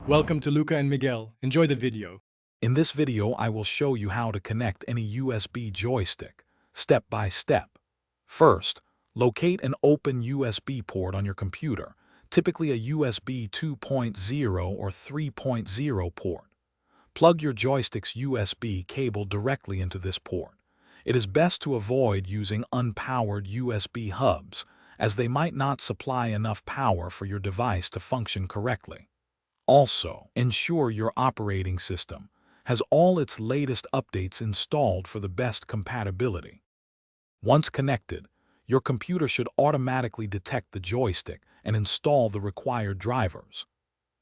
Welcome to Luca and Miguel. Enjoy the video. In this video, I will show you how to connect any USB joystick, step by step. First, locate an open USB port on your computer, typically a USB 2.0 or 3.0 port. Plug your joystick's USB cable directly into this port. It is best to avoid using unpowered USB hubs, as they might not supply enough power for your device to function correctly. Also, ensure your operating system has all its latest updates installed for the best compatibility. Once connected, your computer should automatically detect the joystick and install the required drivers.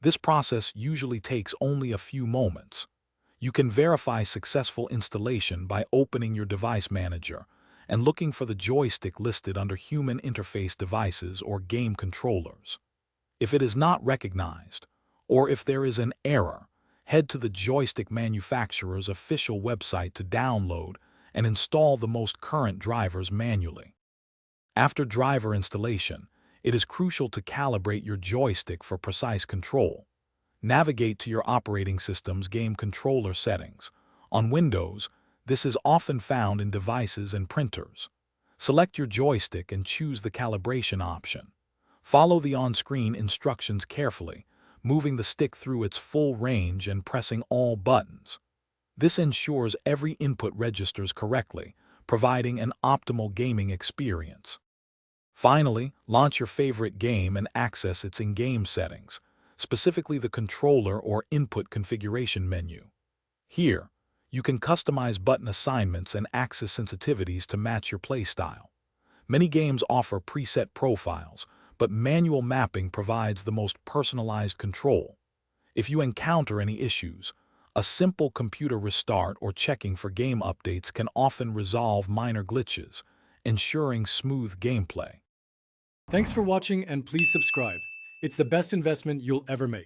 This process usually takes only a few moments. You can verify successful installation by opening your device manager and looking for the joystick listed under Human Interface Devices or Game Controllers. If it is not recognized, or if there is an error, head to the joystick manufacturer's official website to download and install the most current drivers manually. After driver installation, it is crucial to calibrate your joystick for precise control. Navigate to your operating system's game controller settings. On Windows, this is often found in devices and printers. Select your joystick and choose the calibration option. Follow the on-screen instructions carefully, moving the stick through its full range and pressing all buttons. This ensures every input registers correctly, providing an optimal gaming experience. Finally, launch your favorite game and access its in-game settings, specifically the controller or input configuration menu. Here, you can customize button assignments and access sensitivities to match your playstyle. Many games offer preset profiles, but manual mapping provides the most personalized control. If you encounter any issues, a simple computer restart or checking for game updates can often resolve minor glitches, ensuring smooth gameplay. Thanks for watching and please subscribe. It's the best investment you'll ever make.